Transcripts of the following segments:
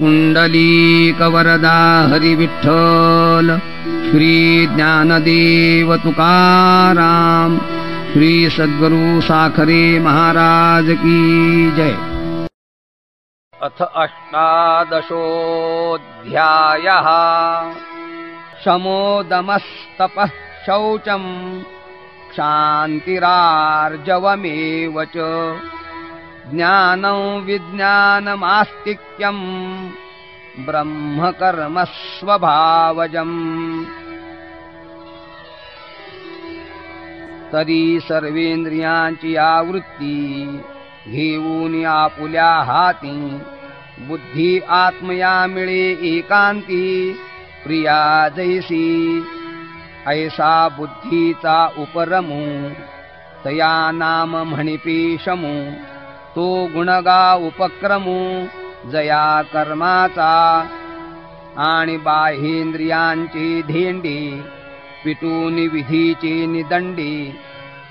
पुंडलीकवरदा हरी विठ्ठल, श्री ज्ञानदेव तुकाराम, श्री सद्गुरु साखरे महाराज की जय। अथ अष्टादशोऽध्यायः। शमोदमस्तपः शौचं क्षान्तिरार्जवमेव च, ज्ञानं विज्ञानमास्तिक्यं ब्रह्मकर्म स्वभावजम्। तरी सर्वेंद्रियांची आवृत्ती घेऊन आपुल्या हाती, बुद्धी आत्मया मिळे एकांती प्रिया जैसी। ऐसा बुद्धीचा उपरमू, तया नाम म्हणिपेशमू, तो गुणगा उपक्रमू जया कर्माचा। आणि बाहेंद्रियांचे धेंडे पिटून विधीचे निदंडे,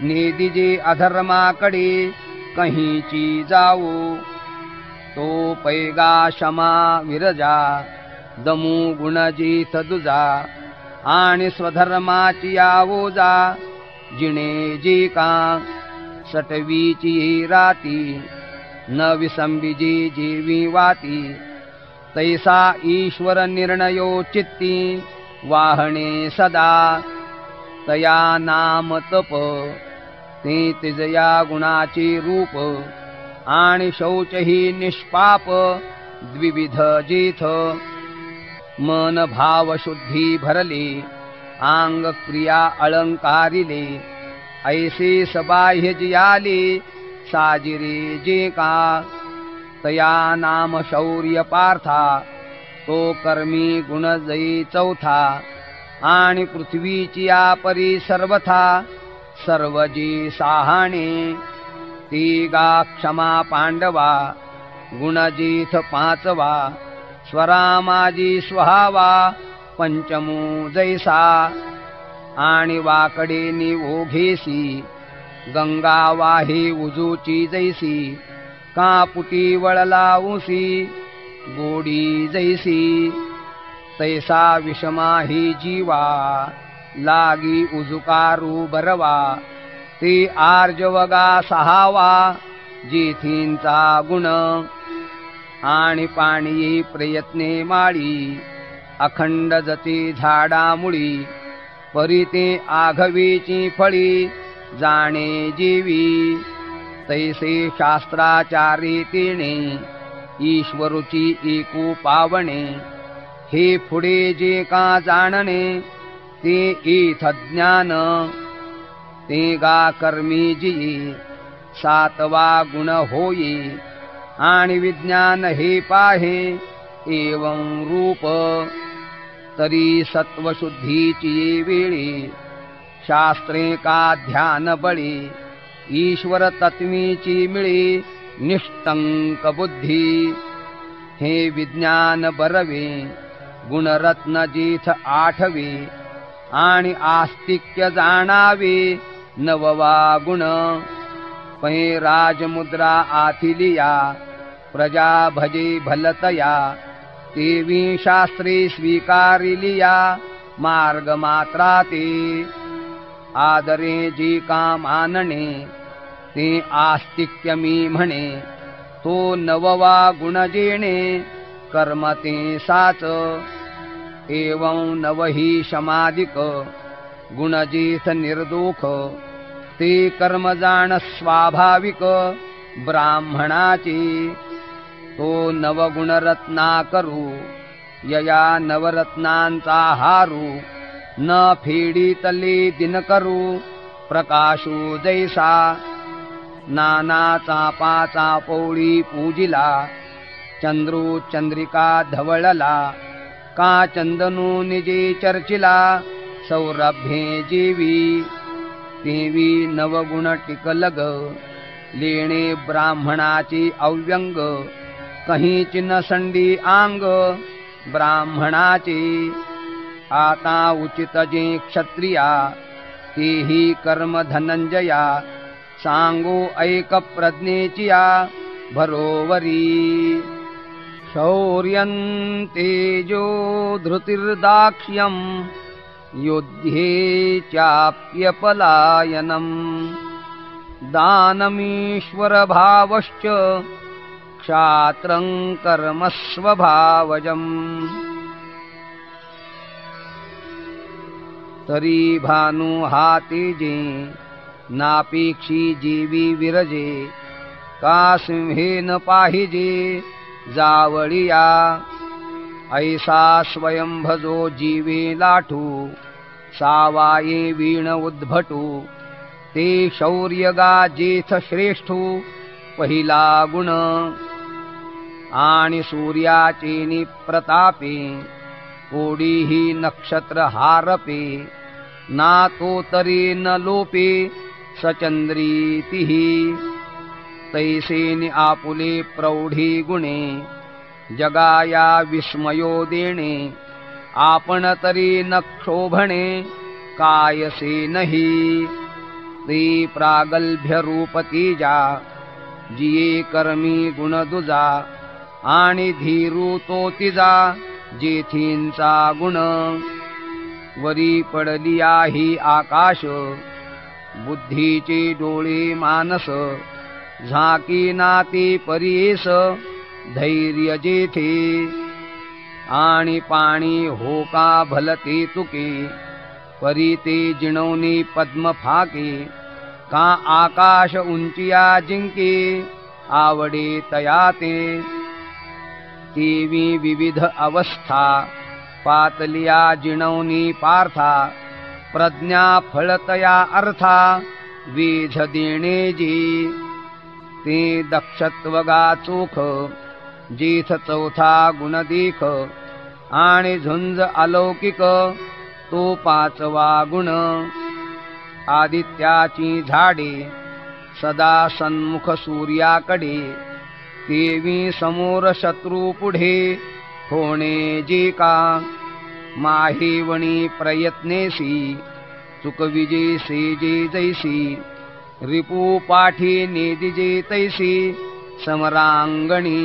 नेदिजे अधर्माकडे कहीची जावो। तो पैगा क्षमा विरजा, दमू गुणजीत दुजा, आणि स्वधर्माची आवोजा। जिणे जे का सटवीची राती, न विसंबिजे जीवी वाती। तैसा ईश्वर निर्णयो चित्ती, वाहणे सदा तया नाम तप। ते तिजया गुणाचे रूप, आणि शौच ही निष्पाप द्विविध जेथ। मन भाव शुद्धी भरले, आंग क्रिया अलंकारिले। ऐसे सबाह्य जियाले, साजिरे जे का। तया नाम शौर्य पार्था, तो कर्मी गुण जई चौथा। आणि पृथ्वीची परी सर्वथा, सर्व जी साहाणे। ती गा क्षमा पांडवा, गुणजीथ पाचवा। स्वरामाजी स्वहावा, पंचमू जैसा। आणि वाकडे नि ओघेसी, गंगा वाहे उजूची जैसी। कापुटी वळला उसी, गोडी जैसी। तैसा विषमा ही जीवा, लागी उजुकारू बरवा। ते आर्जवगा सहावा, जेथींचा गुण। आणि पाणी प्रयत्ने माळी, अखंड जती झाडामुळी। परिते आघवेची फळी, जाणे जीवी। तैसे शास्त्राचारी तिणे, ईश्वरूची एकू पावणे। हे पुढे जे का जाणणे, ते इथ ज्ञान। ते गा कर्मी जी, सातवा गुण होई। आणि विज्ञान हे पाहे, एवं रूप। तरी सत्वशुद्धीची वेळी, शास्त्रे का ध्यान बळी। ईश्वर तत्वीची मिळी, निष्टंक बुद्धी। हे विज्ञान बरवे, गुणरत्न जीथ आठवे। आणि आस्तिक्य जाणावे, नववा गुण। पै राजमुद्रा आथिलिया, प्रजा भजे भलतया। तेवी शास्त्रे स्वीकारिलिया, मार्ग मात्रा ते। आदरे जी का मानणे, ते आस्तिक्य मी म्हणे। तो नववा गुण जेणे, कर्म ते साच। एवं नवही समाधिक, गुणजीथ निर्दोख। ते कर्म जाण स्वाभाविक, ब्राह्मणाची। तो नवगुणरत्ना करू, यया नवरत्नांचा हारू। न फेडीतले दिन करू, प्रकाशू जैसा। नाना चापाचा पौळी पूजिला, चंद्रू चंद्रिका धवळला। का चंदनू निजे चर्चिला, सौरभ्ये जीवी। तेवी नवगुण टिकलग, लेणे ब्राह्मणाची अव्यंग। कहीच न संडी आंग, ब्राह्मणाची। आता उचित जे क्षत्रिया, तेही कर्म धनंजया। सांगो ऐक प्रज्ञेचिया, भरोवरी। शौर्यं तेजो धृतिर्दाक्ष्यं युध्ये चाप्यपलायनम् दानमीश्वरभावश्च क्षात्रं कर्म स्वभावजम् तरी भानु हातीजे नापेक्षी जीवी विरजे का सिंहेन पाहिजे जावळिया ऐसा स्वयंभजो जीवे लाठू सावाये वीण उद्भटू ते शौर्य गाजेथ श्रेष्ठू पहिला गुण आणि सूर्याचे निप्रतापे कोडीही नक्षत्र हारपे ना तो तरी न लोपे सचंद्रीतिही तैसेनि आपुले प्रौढी गुणे जगाया विस्मयो देणे आपण तरी न क्षोभणे कायसे नाही ते प्रागल्भ्य रूपती जा जिये कर्मी गुण दुजा आणि धीरू तो तिजा जेथींचा गुण वरी पडली आहे आकाश बुद्धीचे डोळे मानस झाकी नाते परीस धैर्य जेथे आणि पाणी होका भलते तुके परी ते जिणवणी पद्म फाके का आकाश उंचिया जिंके आवडे तयाते तेवी विविध अवस्था पातलिया जिणवणी पार्था प्रज्ञा फळतया अर्था वेझ देणे जी ते दक्षत्वगा चोख जेथ चौथा गुण देख आणि झुंज अलौकिक तो पाचवा गुण आदित्याची झाडे सदा सन्मुख सूर्याकडे तेवी समोर शत्रू पुढे होणे जे का माहेवणी प्रयत्नेसी चुकविजेसे जे जैसी रिपू पाठी नेदिजे तैसी समरांगणी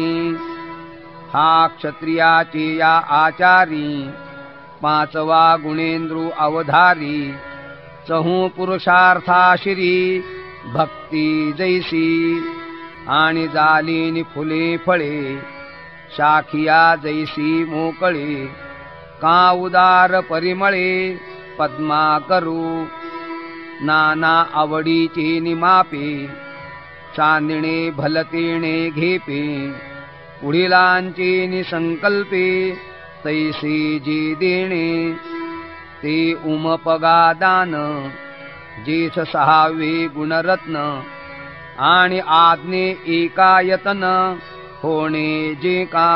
हा क्षत्रियाचे या आचारी पाचवा गुणेंद्रू अवधारी चहू पुरुषार्थाशिरी भक्ती जैसी आणि जालीनी फुले फळे शाखिया जैसी मोकळे का उदार परिमळे पद्मा करू नाना आवडीचे निमापे चांदणे भलतेणे घेपे पुढिलांचे निसंकल्पे तैसे जे देणे ते उमपगा दान जेथ सहावे गुणरत्न आणि आज्ञे एकायतन होणे जे का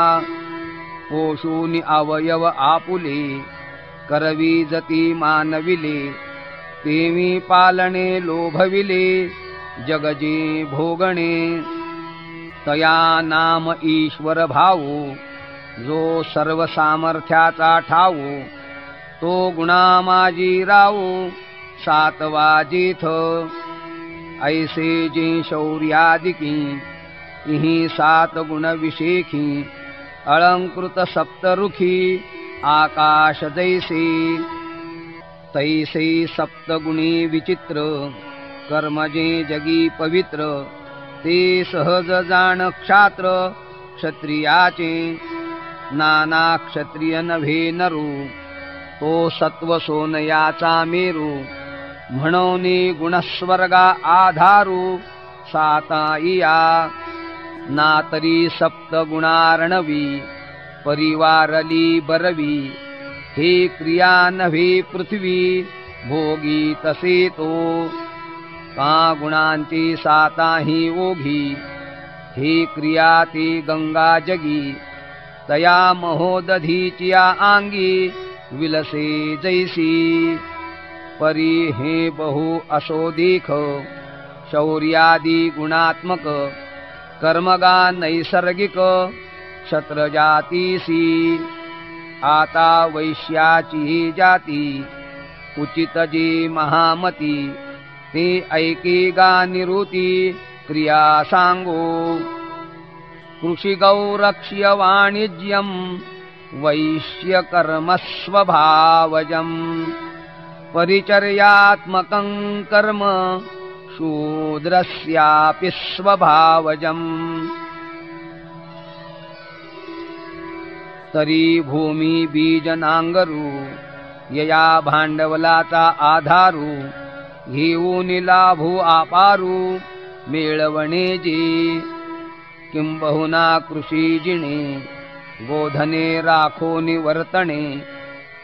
पोषूनि अवयव आपुले करवी जती मानविले तेवी पालने लोभविले जगजे भोगणे तया नाम ईश्वर भावो जो सर्व सामर्थ्याचा ठावो तो गुणामाजी रावो सातवा जेथ ऐसे जे शौर्यादिकी इही सात गुण विशेखी अलंकृत सप्तरुखी आकाश जैसे तैसे सप्तगुणी विचित्र कर्मजे जगी पवित्र ते सहज जाण क्षात्र क्षत्रियाचे नाना क्षत्रिय नव्हे नरू तो सत्व सोनयाचा मेरू म्हणूनी गुणस्वर्गा आधारू साताईया ना तरी सप्तगुणार्णवी परिवारली बरवी हे क्रिया नव्हे पृथ्वी भोगी तसे तो का गुणांची साताही ओघी हे क्रिया ती गंगा जगी तया महोदधीचिया आंगी विलसे जैसी परी हे बहु असो देख शौर्यादी गुणात्मक कर्मगा नैसर्गिक क्षत्रजातीसी आता वैश्याची जाती उचित जे महामती ते ऐके गा निवृत्ती क्रिया सांगो कृषिगौरक्ष्य वाणिज्यं वैश्यकर्मस्वभावजम् परिचर्यात्मकं कर्म शूद्रस्यापि स्वभावजम् तरी भूमी बीज नांगरू यया भांडवलाचा आधारू घेऊन लाभू आपारू मिळवणे जी किंबहुना कृषी जिणे गोधने राखो निवर्तणे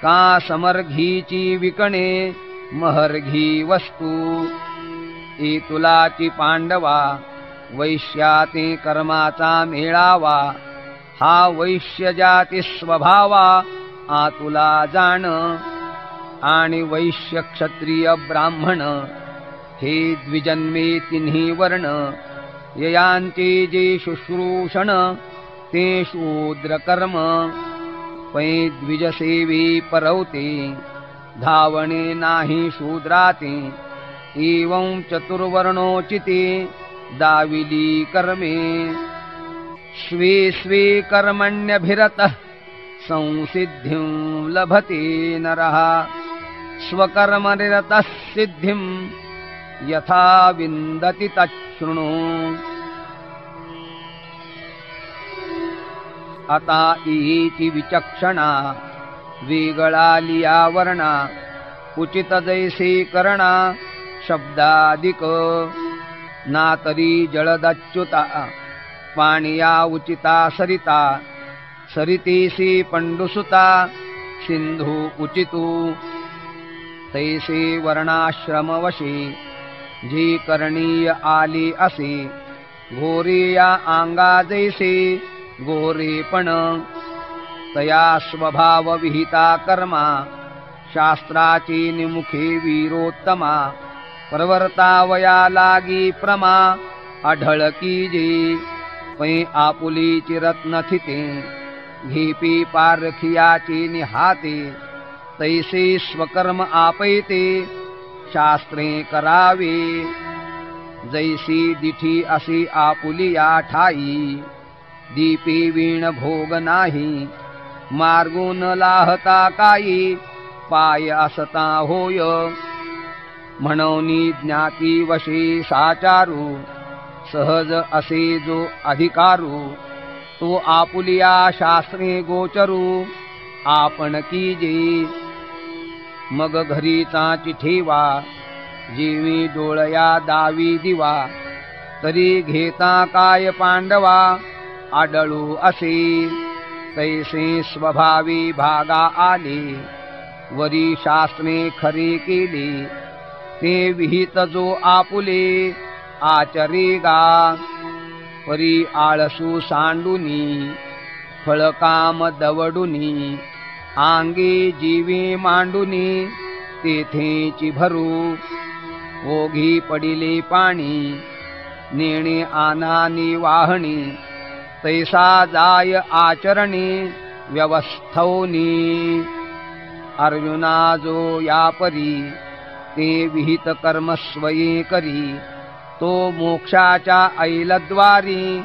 का समर्घीची विकणे महर्घी वस्तू तुलाची पांडवा वैश्याते कर्माचा मेळावा हा वैश्य जाती स्वभावा आतुला जाण आणि वैश्य क्षत्रिय ब्राह्मण हे द्विजन्मे तिन्ही वर्ण ययांचे जे शुश्रूषण ते शूद्र कर्म पै द्विजसेवी परवते धावणे नाही शूद्राते एवं चतुर्वर्णोचिते दाविली कर्मे स्वे स्वे कर्मण्यभिरतः संसिद्धिं लभते नरः स्वकर्मनिरतः सिद्धिं यथा विन्दति तच्छृणु आता इति विचक्षणा वेगळालिया वर्णा उचित जैसे करणा शब्दादिक नातरी जलदच्युता पाणिया उचिता सरिता सरितेसी पंडुसुता सिंधू उचितू तैसे वर्णाश्रमवशी जी करणीय आली असे घोरिया अंगा जैसे गोरेपण तया स्वभाव विहिता कर्मा शास्त्राची निमुखे वीरोत्तमा प्रवर्तावया लागी प्रमा आढळकी जे पै आपुलीची रत्नथिते घेपी पारखियाची निहाते तैसे स्वकर्म आपैते शास्त्रे करावे जैसी दिठी असी आपुलिया ठाई दीपी वीण भोग नाही मार्गून लाहता काई पाय असता होय म्हणूनी ज्ञाती वशी साचारू सहज असे जो अधिकारू तो आपुलिया शास्त्रे गोचरू आपण कीजे मग घरीचा चिठेवा जीवी डोळया दावी दिवा तरी घेता काय पांडवा आडळू असे तैसे स्वभावी भागा आले वरी शास्त्रे खरे केले ते विहित जो आपुले आचरेगा परी आळसू सांडुनी फळकाम दवडुनी आंगे जीवे मांडुनी तेथेची भरू ओघी पडिले पाणी नेणे आनानी वाहणी तैसा जाय आचरणी व्यवस्थौनी अर्जुना जो या परी ते विहित कर्म स्वये करी तो मोक्षाच्या ऐलद्वारी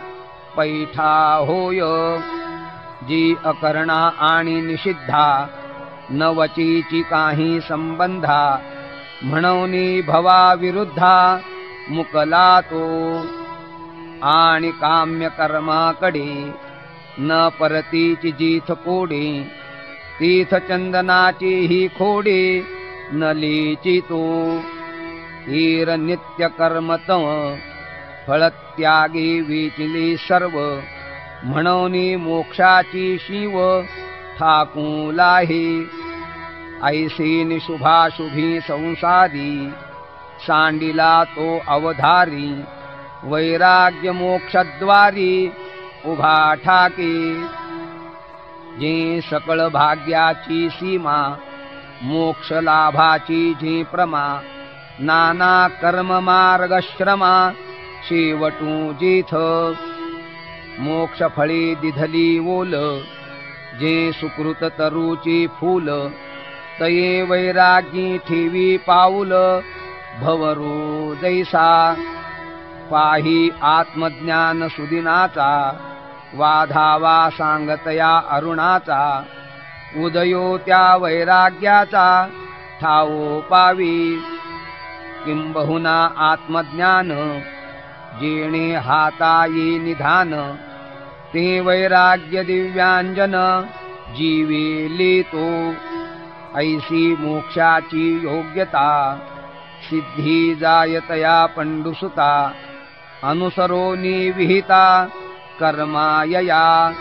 पैठा होय जी अकर्णा आणि निषिद्धा न वचीची काही संबंधा म्हणूनी भवा विरुद्धा मुकला तो आणि काम्य कर्माकडे न परतीची जीथ कोडे तीथ चंदनाची ही खोडे न लेची तो हीर नित्य कर्म तव फळत्यागी विचिली सर्व म्हणूनी मोक्षाची शिव ठाकूलाहे ऐसे निशुभाशुभी संसारी सांडिला तो अवधारी वैराग्य मोक्षद्वारी उभा ठाके जे सकळ भाग्याची सीमा मोक्ष लाभाची जे प्रमा नाना कर्म मार्ग श्रमा शेवटू जेथ मोक्ष फळे दिधली ओल जे सुकृत तरुची फूल तये वैरागी ठेवी पाऊल भवरू जैसा पाही आत्मज्ञान सुदिनाचा वाधावा सांगतया अरुणाचा, उदयो त्या वैराग्याचा ठावो पावी. किंबहुना आत्मज्ञान जेणे हाता ये निधान, ते वैराग्य दिव्यांजन जीवेले तो. ऐसी मोक्षाची योग्यता सिद्धी जायतया पंडुसुता, अनुसरोनी विहिता कर्मायया.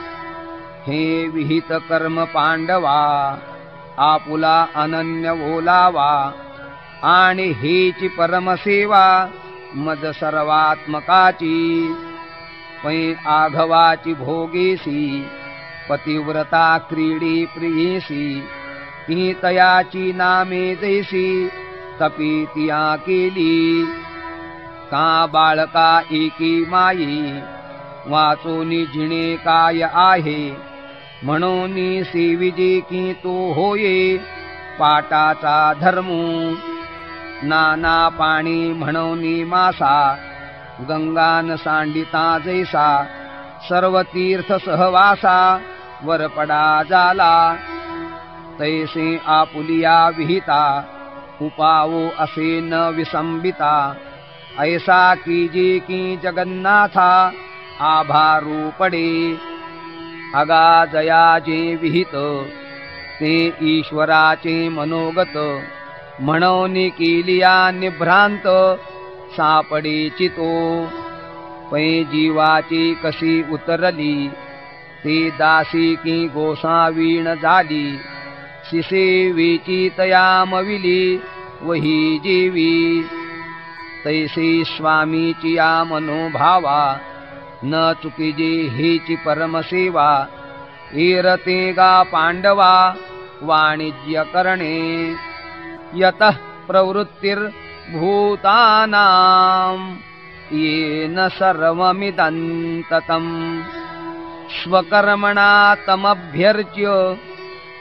हे विहित कर्म पांडवा आपुला अनन्य ओलावा, आणि हेची परमसेवा मद सर्वात्मकाची. पै आघवाची भोगेसी पतिव्रता क्रीडी प्रियेसी, ती तयाची नामे जैसी तपीतिया केली. का बाळका एकी माई वाचोनी जिणे काय आहे, म्हणून सेविजे की तो होये पाटाचा धर्मू. नाना पाणी म्हणून मासा गंगान सांडिता जैसा, सर्व तीर्थ सहवासा वरपडा जाला. तैसे आपुलिया विहिता उपावो असे न विसंबिता, ऐसा कीजे की जगन्नाथा आभारू पडे. अगा जया जे विहित ते ईश्वराचे मनोगत, म्हणून केलिया निभ्रांत सापडे चितो. पै जीवाची कशी उतरली ते दासी की गोसावीण झाली, शिसेवेची तयामविली वही जीवी. तैसे स्वामीची या मनोभावा, न चुकीजे हेची परमसेवा. एरते गा पांडवा वाणिज्य करणे, यतः प्रवृत्तिर्भूतानां येन सर्वमिदं ततं. स्वकर्मणा तमभ्यर्च्य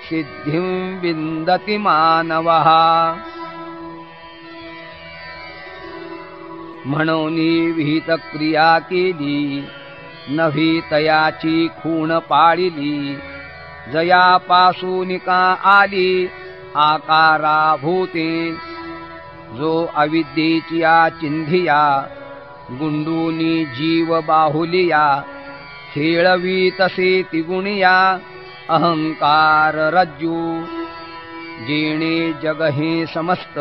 सिद्धिं विन्दति मानवः. म्हणून विहित क्रिया केली नव्ही तयाची खूण पाळिली. जयापासून का आली आकारा भूते, जो अविद्येची चिंधिया गुंडूनी जीव बाहुलिया. खेळवी तसे तिगुणिया अहंकार रज्जू. जेणे जग हे समस्त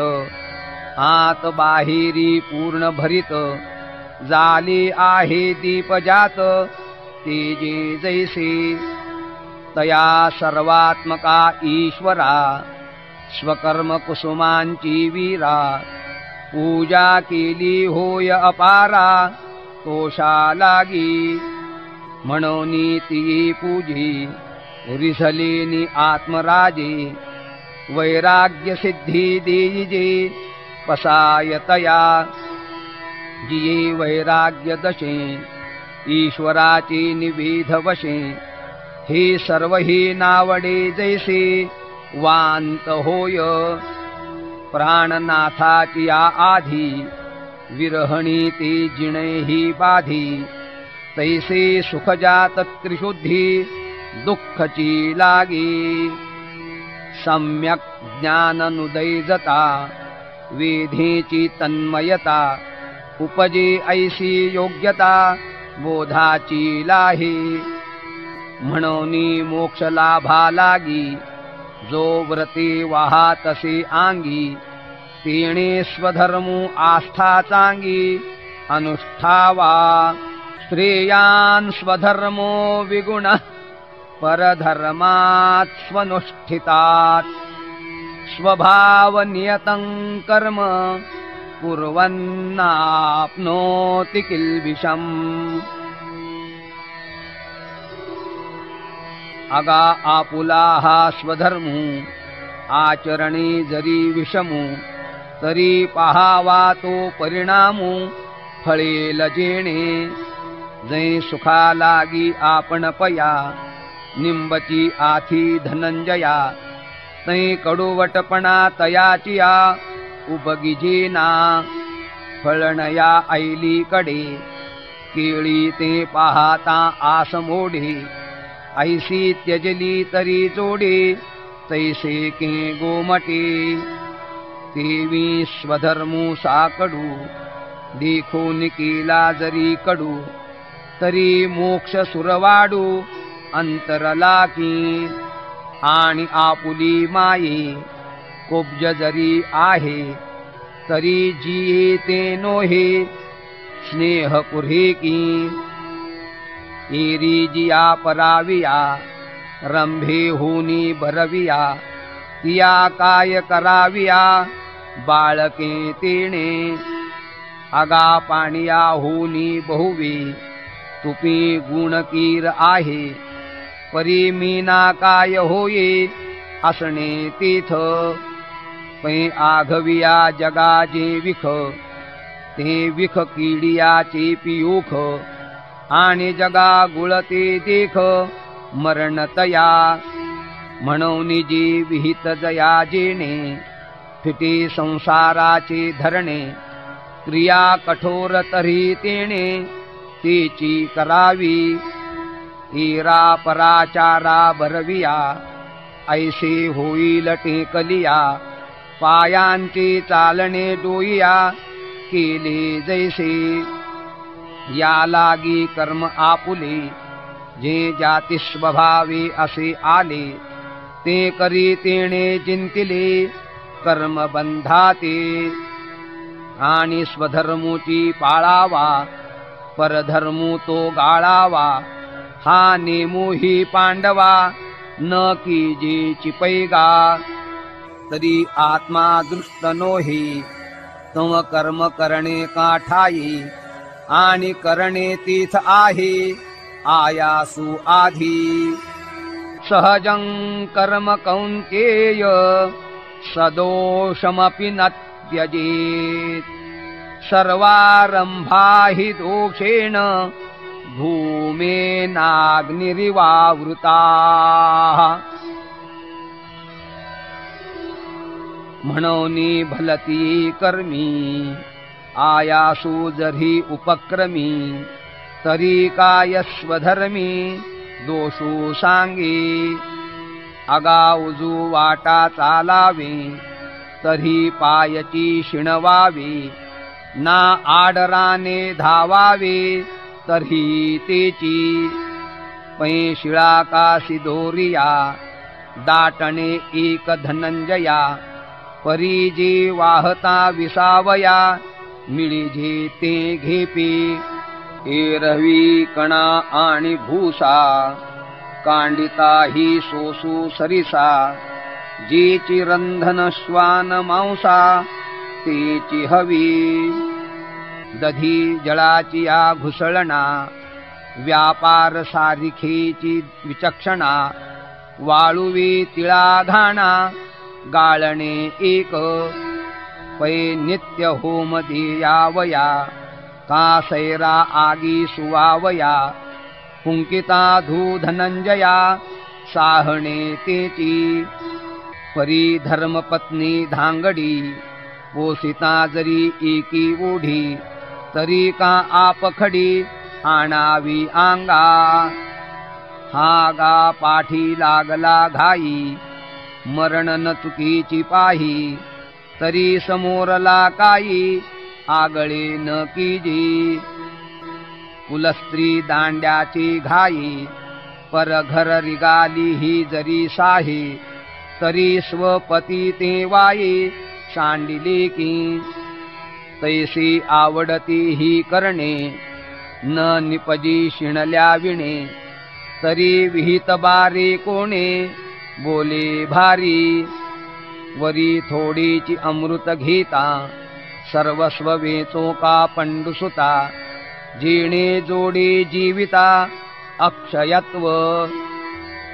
आत बाहेरी पूर्ण भरित, जाले आहे दीपजात तेजे जैसे. तया सर्वात्मका ईश्वरा स्वकर्म कुसुमांची वीरा. पूजा केली होय अपारा तोषा लागी, म्हणून ती पूजी रिसलेनी आत्मराजे. वैराग्य सिद्धी देईजे पसायतया, जिये वैराग्य दशे ईश्वराचे निवेध वशे. हे सर्व ही नावडे जैसे वांत होय, प्राणनाथाची या आधी विरहणी ते जिणे ही बाधी. तैसे सुखजात त्रिशुद्धी दुःखची लागी. सम्यक ज्ञाननुदैजता वेधेची तन्मयता, उपजे ऐसी योग्यता बोधाची लाही. म्हणून मोक्ष लाभा लागी, जो व्रते वाहातसे आंगी. तेणे स्वधर्मू आस्था चांगी अनुष्ठावा. श्रेयान् स्वधर्मो विगुण परधर्मात् स्वनुष्ठितात्. स्वभाव नियतं कर्म कुर्वन्नाप्नोति किल्बिषम्. अगा आपुला हा स्वधर्मू आचरणे जरी विषमू. तरी पहावा तो परिणामू फळेल जेणे. जै सुखा लागी आपण पया निंबची आथी धनंजया. तै कडुवटपणा तयाचिया उपगिजेना. फळणया ऐली कडे केळी ते पाहता आस मोडे, ऐसी त्यजली तरी जोडे, तैसे के गोमटे. तेवी स्वधर्मू साकडू, देखून केला जरी कडू, तरी मोक्ष सुरवाडू अंतरला की. आणि आपुली माये कोब्ज जरी आहे, तरी जिये ते नोहे स्नेह पुरे की. एरी जिया पराविया, रंभे होनी बरविया, तिया काय कराविया बाळके तेणे. आगा पाणिया होनी बहुवी, तुपी गुणकीर आहे, परी मीना काय होये असणे तीथ. पै आघविया जगाचे विख, ते विख किडियाचे पियूख. आणि जगा गुळते देख मरणतया. म्हणून जी विहित जया जेणे, फिटे संसाराचे धरणे. क्रिया कठोर तरी तेणे, तेची करावी. एरा पराचारा बरविया, ऐसे होईल टेकलिया. पायांचे चालणे डोईया, केले जैसे. या लागी कर्म आपुले, जे जाती स्वभावे असे आले. ते करी तेणे चिंतिले, कर्म बंधाते. आणि स्वधर्मूची पाळावा, परधर्मू तो गाळावा. हा नेमू ही पांडवा, न की जे चिपैगा. तरी आत्मा दृष्ट नोही, तम कर्म करणे का ठाई. आणि करणे तीथ आहे, आयासु आधी. सहजं कर्म कौन्तेय, सदोषमपि न त्यजेत्. सर्वारंभा हि दोषेण, धूमेनाग्निरिवावृता. म्हणून भलती कर्मी, आयासु जरी उपक्रमी. तरी काय स्वधर्मी, दोषू सांगे. आगाऊजू वाटा चालावे, तरी पायची शिणवावी. ना आडराने धावावे, तरी तेची. पै शिळा काशी दोरिया, दाटणे एक धनंजया. परी जे वाहता विसावया, मिळी ते घेपी. एरवी कणा आणि भूसा, कांडिता ही सोसू सरिसा. जेची रंधन श्वान मांसा, तेची हवी. दधी जळाची या घुसळणा, व्यापार सारिखेची विचक्षणा. वाळुवी तिळा घाणा, गाळणे एक. पै नित्य होम देयावया, का सैरा आगी सुवावया. कुंकिता धू धनंजया, साहणे तेची. परी धर्मपत्नी धांगडी, पोसिता जरी एकी ओढी. तरी का आपखडी, आणावी आंगा. हा गा पाठी लागला घाई, मरण न चुकीची पाही. तरी समोरला काही, आगळे न कीजी. कुलस्त्री दांड्याची घाई, परघर रिगाली ही जरी साही. तरी स्वपती ते वाई, सांडिले की. तैसी आवडती ही करणे, न निपजी शिणल्या विणे. तरी विहित बारे कोणे, बोले भारी. वरी थोडीची अमृत घेता, सर्वस्व वेचो का पंडुसुता. जेणे जोडे जीविता, अक्षयत्व.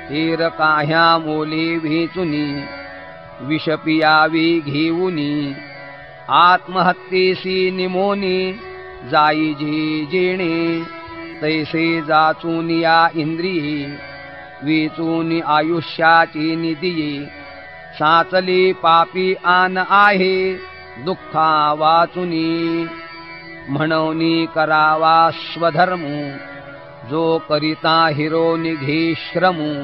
हेर काह्या मोले वेचुनी, विष पियावी घेऊनी. आत्महत्येसी निमोनी, जाई जे जेणे. तैसे जाचूनिया इंद्रिये, वेचूनी आयुष्याची निधिये. साचले पापी आन आहे, दुःखा वाचुनी. म्हणूनी करावा स्वधर्मू, जो करिता हिरो निघे श्रमू,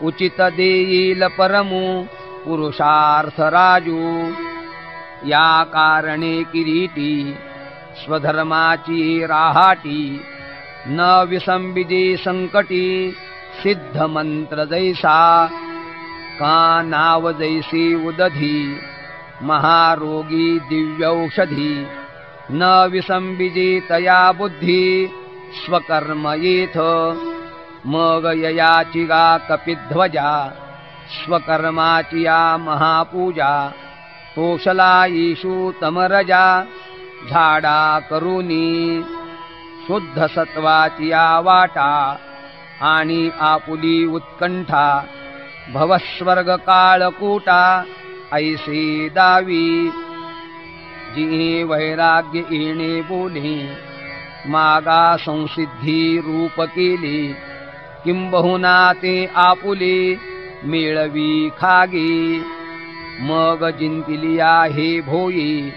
उचित देईल परमू पुरुषार्थ राजू। या कारणे किरीटी स्वधर्माची राहाटी, न विसंबिजे संकटी सिद्ध मंत्र जैसा। का नाव जैसी उदधी महारोगी दिव्यौषधी, न विसंबिजे तया बुद्धी स्वकर्म येथ। मग ययाची गा कपिध्वजा, स्वकर्माची या महापूजा। तोषला ईशू तमरजा, झाडा करुनी शुद्ध सत्वाची या वाटा। आणि आपुली उत्कंठा भवस्वर्ग काळकूटा, ऐसे दावी जी वैराग्य येणे बोले। मागा संसिद्धी रूप केले, किंबहुना ते आपुले मिळवी खागे। मग जिंतिलिया हे भोई,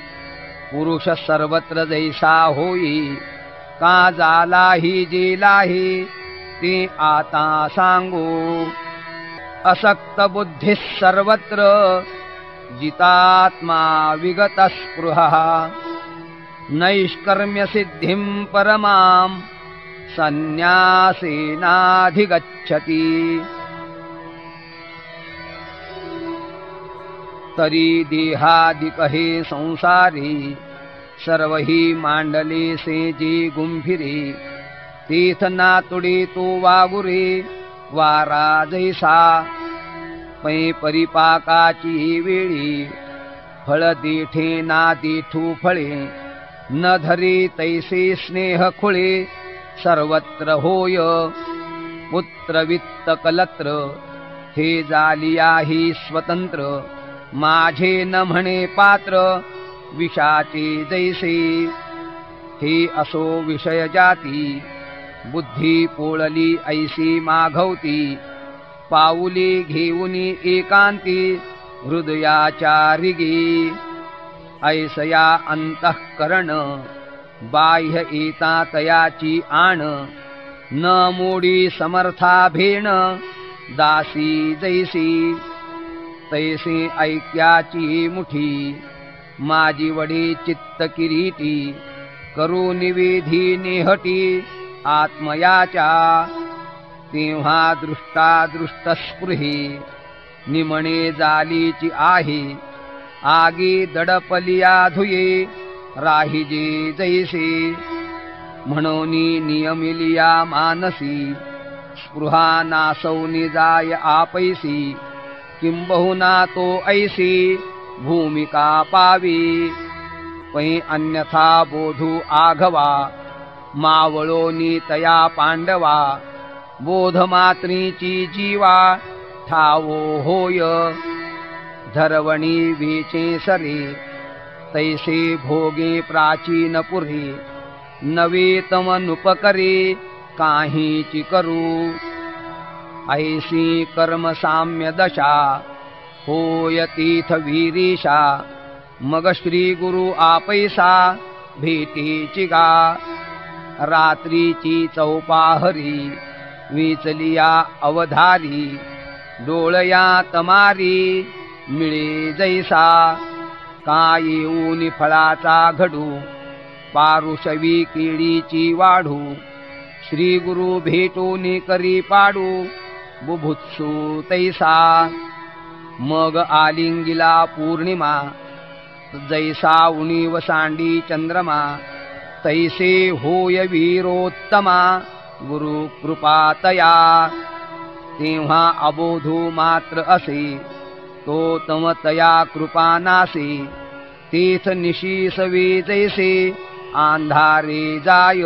पुरुष सर्वत्र जैसा होई। का जालाही जेलाही ते आता सांगू। असक्त बुद्धी सर्वत्र जितात्मा विगत स्पृहा। नैष्कर्म्य सिद्धिं परमां संन्यासेनाधिगच्छति। तरी देहादिक हे संसारी, सर्वही मांडले से जे गुंफिरे। तीथ नातुडे तो वागुरे, वारा जैसा पै परिपाकाची वेळी। फळ देठे ना देठू फळे, न धरे तैसे स्नेह खुळे। सर्वत्र होय पुत्र वित्त कलत्र, हे जालिया ही स्वतंत्र। माझे न म्हणे पात्र विषाचे जैसे। हे असो विषय जाती, बुद्धी पोळली ऐसी माघवती। पाऊली घेऊनी एकांती, हृदयाच्या रिगी। ऐसया अंतःकरण, बाह्य एता तयाची आण। न मोडी समर्था भेण, दासी जैसी। तैसे ऐक्याची मुठी, माझी वडे चित्त किरीटी। करू निवेधी नेहटी आत्मयाच्या। तेव्हा दृष्टा दृष्टस्पृही, निमणे जालीची आहे। आगी दडपलिया धुये, राहिजे जैसे। म्हणूनी नियमिलिया मानसी, स्पृहा नासौनी जाय आपैसी। किंबहुना तो ऐसी भूमिका पावी। पै अन्यथा बोधू आघवा, मावळोनी तया पांडवा। बोधमात्रीची जीवा ठावो होय, धरवणी वेचे सरे। तैसे भोगे प्राचीन पुरे, नवे तमनुपकरे काहीची करू। ऐसी कर्म साम्य दशा, होय तीथ वीरीशा। मग श्री गुरु आपैसा भेटीची गा। रात्रीची चौपाहरी, विचलिया अवधारी। डोळया तमारी, मिळे जैसा। का येऊन फळाचा घडू, पारुषवी केळीची वाढू। श्री गुरु भेटून करी पाडू, बुभुत्सू तैसा। मग आलिंगिला पौर्णिमा, जैसा उणीव सांडी चंद्रमा। तैसे होय वीरोत्तमा, गुरु कृपातया। तेव्हा अबोधू मात्र असे, तो तम तया कृपा नासे। तीथ निशीसवे जैसे, अंधारे जाय।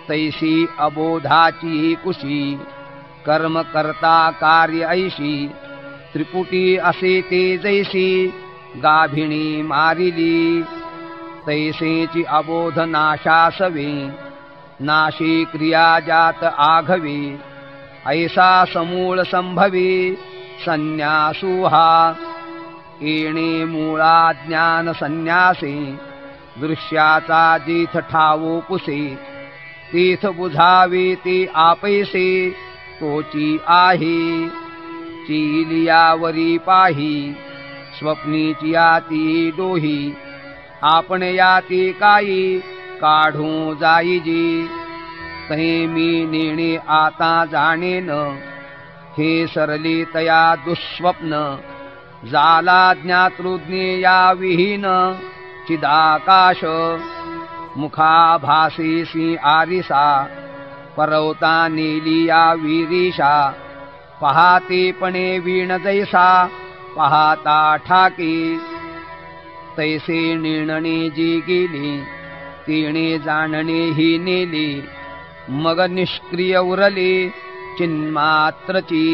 तैसी अबोधाची कुशी, कर्म करता कार्य ऐशी। त्रिपुटी असे ते जैसी, गाभिणी मारिली। तैसेची अबोध नाशासवे, नाशी क्रिया जात आघवे। ऐसा समूळ संभवे, संन्यासू हा। येणे मूळा ज्ञान संन्यासे, दृश्याचा जिथ ठावो पुसे तीथ बुझावे ते आपैसे तोची आहे चिलियावरी पाही स्वप्नीची याती डोही आपण याती काही काढू जाईजी तहे मी नेणे आता जाणेन हे सरले तया दुःस्वप्न जाला ज्ञातृज्ञेया विहीन चिदाकाश मुखाभासेसी आरिसा परवता नेलिया विरीशा पहातेपणे वीण जैसा पाहता ठाके तैसे निर्णने जी गेली तिणे जाणणे ही नेली मग निष्क्रिय उरले चिन्मात्रची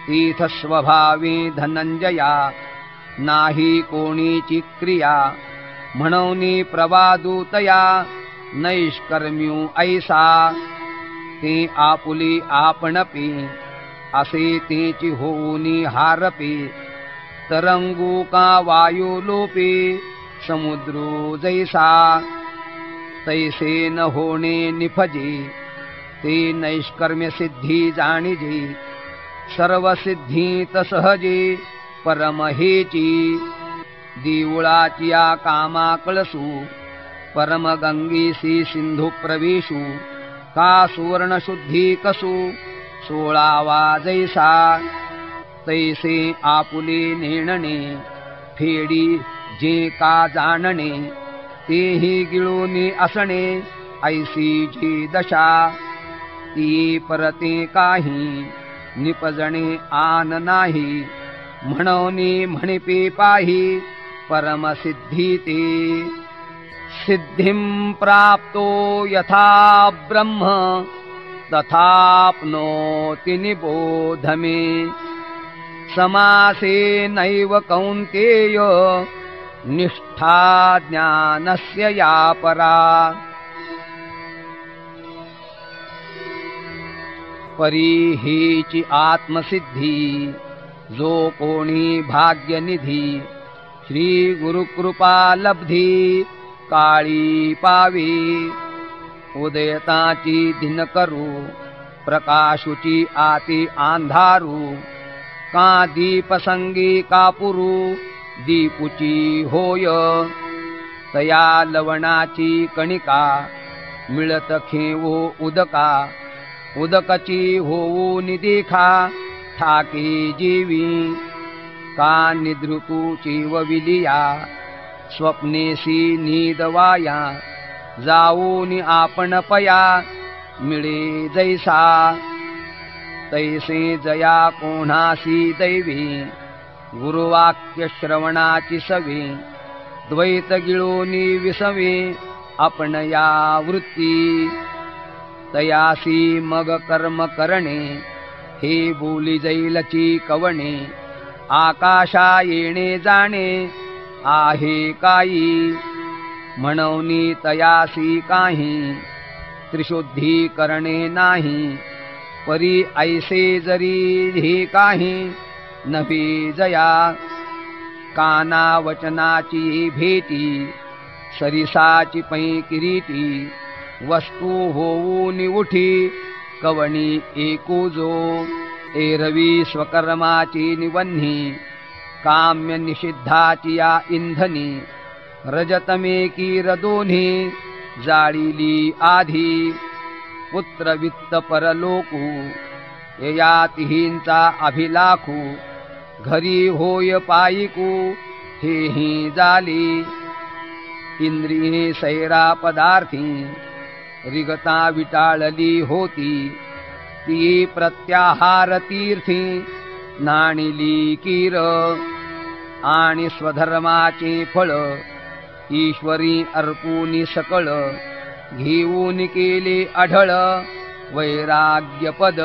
तीथ स्वभावे धनंजया नाही कोणीची क्रिया म्हणूनी प्रवादूतया नैष्कर्म्यू ऐसा ते आपुली आपणपी असे तेची होऊनी हारपी तरंगू का वायू लोपे समुद्रो जैसा तैसे न होणे निफजे ते नैष्कर्म्य सिद्धी जाणिजे सर्व सिद्धी तसहजे परमहेची दिवळाचिया कामा कळसू परमगंगीसी सिंधू प्रवेशू का सुवर्ण शुद्धी कसू 16वा जैसा तैसे आपुले नेणणे फेडी जे का जाणणे तेही गिळूनी असणे ऐसी जी दशा ती परते काही निपजणे आन नाही म्हणूनी म्हणिपे पाही परमसिद्धी ते सिद्धिं प्राप्तो यथा ब्रह्म तथाप्नोति निबोध मे समासे नैव कौन्तेय निष्ठा ज्ञानस्य या परा परी हीची आत्मसिद्धी जो कोणी भाग्यनिधी श्री गुरुकृपा लब्धी काळी पावी उदयताची दिन करू प्रकाशुची आती आंधारू का दीप संगी कापुरू दीपुची होय तया लवणाची कणिका मिळत खेवो उदका उदकची होऊ निदेखा ठाके जीवी का निद्रुकूची वविलिया स्वप्नेसी नीदवाया जाऊनी आपण पया मिळे जैसा तैसे जया कोणासी दैवी गुरुवाक्य श्रवणाची सवे द्वैत गिळोनी विसवे आपण या वृत्ती तयासी मग कर्म करणे हे बोली जैलची कवणे आकाशा येणे जाणे आहे काही म्हणूनी तयासी काही त्रिशुद्धी करणे नाही परी ऐसे जरी हे काही नभी जया काना वचनाची भेटी सरिसाची पै किरीटी वस्तू होऊन उठी कवणी एकूजो एरवी स्वकर्माची निवन्ही काम्य निषिद्धाची या इंधनी रजतमेकी रदोन्ही जाळीली आधी पुत्र वित्त परलोकू ययातिहींचा अभिलाखू घरी होय पायिकू हेही जाली इंद्रिये सैरा पदार्थी रिगता विटाळली होती ती प्रत्याहार तीर्थी नाणिली कीर आणि स्वधर्माचे फळ ईश्वरी अर्पूनी सकळ घेऊन केले अढळ वैराग्यपद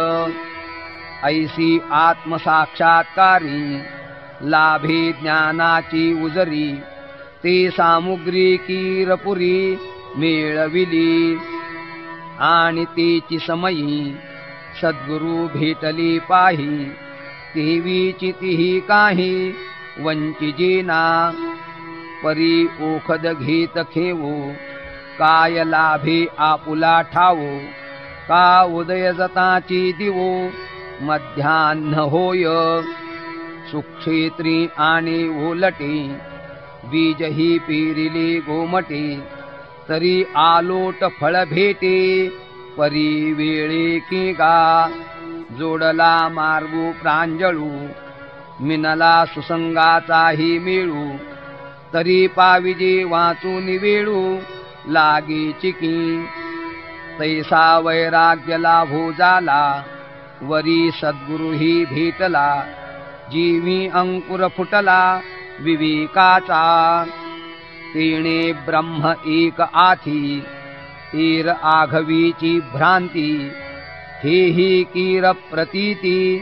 ऐसी आत्मसाक्षात्कारी लाभे ज्ञानाची उजरी ते सामुग्री कीरपुरी मेळविली आणि तीची समयी सद्गुरु भेटली पाही तेवीची तिही काही वंचिजीना परी ओखद घेत खेवो, काय लाभे आपुला ठावो, का उदय जताची दिवो, मध्यान्ह होय सुक्षेत्री आणि ओलटे, बीज ही पेरिले गोमटे, तरी आलोट फळ भेटे, परी वेळे की गा, जोडला मार्गू प्रांजळू, मिनला सुसंगाचाही मेळू, तरी पाविजे वाचून वेळू, लागे चिकी, तैसा वैराग्य लाभो झाला, वरी सद्गुरुही भेटला, जीवी अंकुर फुटला विवेकाचा, तेणे ब्रह्म एक आथी, ईर आघवीची भ्रांती, हेही कीर प्रतीती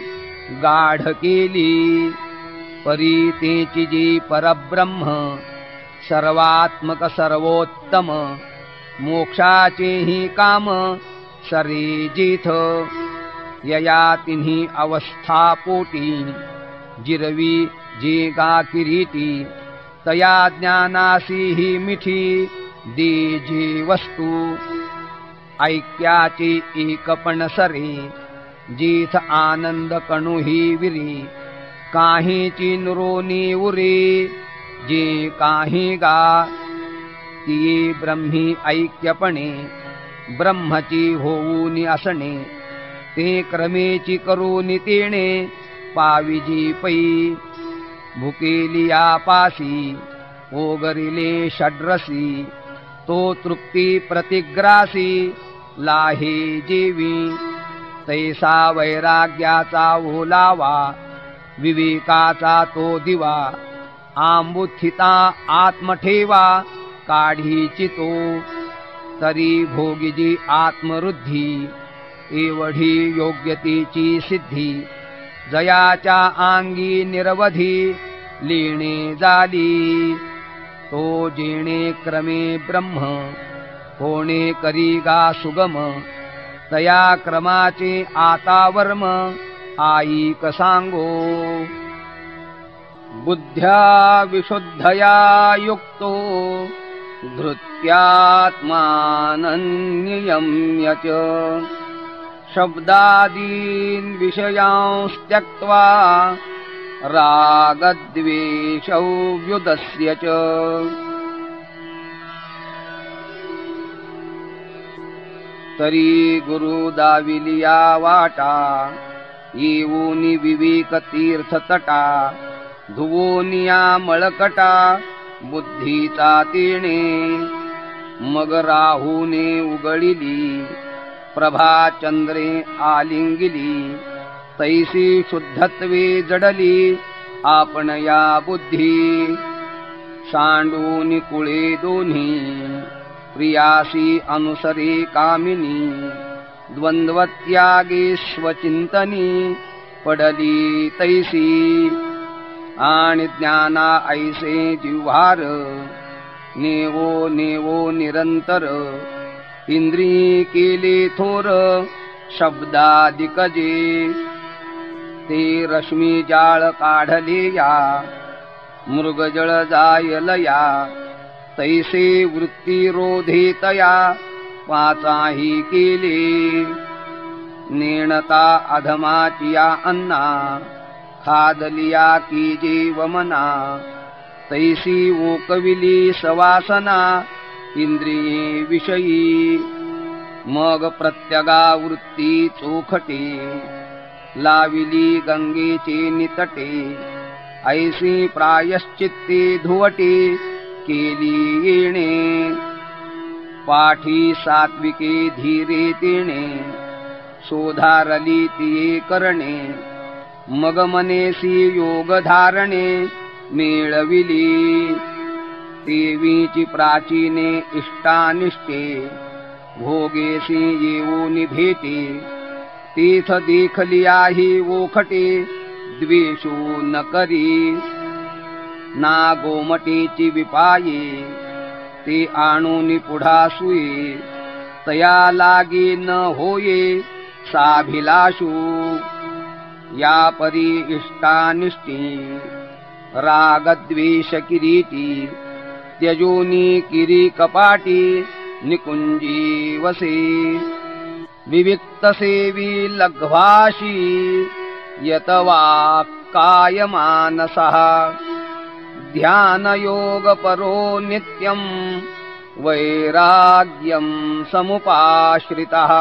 गाढ केली, परी तेची जी परब्रह्म, सर्वात्मक सर्वोत्तम, मोक्षाचेही काम सरे जिथ, यया तिन्ही अवस्था पोटी, जिरवी जे गा किरीटी, तया ज्ञानासी ही मिठी, दे जे वस्तू, ऐक्याचे एकपण सरे, जिथ आनंद कणुही विरी, काहीची नुरोनी उरे, जे काही गा, ती ब्रह्मी ऐक्यपणे, ब्रह्मची होऊनी असणे, ते क्रमेची करूनी तेणे, पाविजी पै, भुकेलिया पासी, ओगरिले षड्रसी, तो तृप्ती प्रतिग्रासी, लाहे जीवी, तैसा वैराग्याचा ओलावा, विवेकाचा तो दिवा, आंबुथिता आत्मठेवा, काढीची तो, तरी भोगीजी आत्मवृद्धी, एवढी योग्यतेची सिद्धी, जयाच्या अंगी निरवधी, लीणे झाली, तो जेणे क्रमे ब्रह्म, होणे करी गा सुगम, तया क्रमाचे आता वर्म, आईक सांगो, बुद्ध्या विशुद्धया युक्तो, धृत्यात्मानन्यम्य च, शब्दादीन् विषयांस्त्यक्त्वा, रागद्वेषौ व्युदस्य च, तरी गुरु दाविलिया वाटा, येऊनी विवेक तीर्थ तटा, धुवोनिया मळकटा, बुद्धीचा तेणे, मग राहूने उगळिली, प्रभा चंद्रे आलिंगिली, तैसी शुद्धत्वे जडली, आपण या बुद्धी, सांडून कुळे दोन्ही, प्रियासी अनुसरे कामिनी, द्वंद्वत्यागे स्वचिंतनी, पडली तैसी, आणि ज्ञाना ऐसे जिव्हार, नेवो नेवो निरंतर, इंद्रिय केले थोर, शब्दादिक जे, ते रश्मी जाळ काढले या, मृगजळ जायलया, तैसे वृत्ती रोधेतया, पाचाही केले, नेणता अधमाचिया अन्ना, खादलिया की जीवमना, तैसी ओकविली सवासना, इंद्रिये विषयी, मग प्रत्यगा वृत्ती चोखटे, लाविली गंगेचे नितटे, ऐसी प्रायश्चित्ते धुवटे, केली येणे, पाठी सात्विके धीरे तेणे, शोधारली तिये करणे, मग मनेसी योग धारणे, मेळविली, देवीची प्राचीने इष्टानिष्टे, भोगेसी येऊनी भेटे, तीथ देखलियाही ओखटे, द्वेषो न करी, ना गोमटेची विपाये, ते आणूनी पुढासुये, तया लागी न होये साभिलाषू, या परी इष्टानिष्टी, रागद्वेष किरीटी, त्यजोनी किरी कपाटी निकुंजी वसे विविक्त सेवी लघ्वाशी यतवा काय मानसः ध्यान योग परो नित्यं वैराग्यं समुपाश्रितः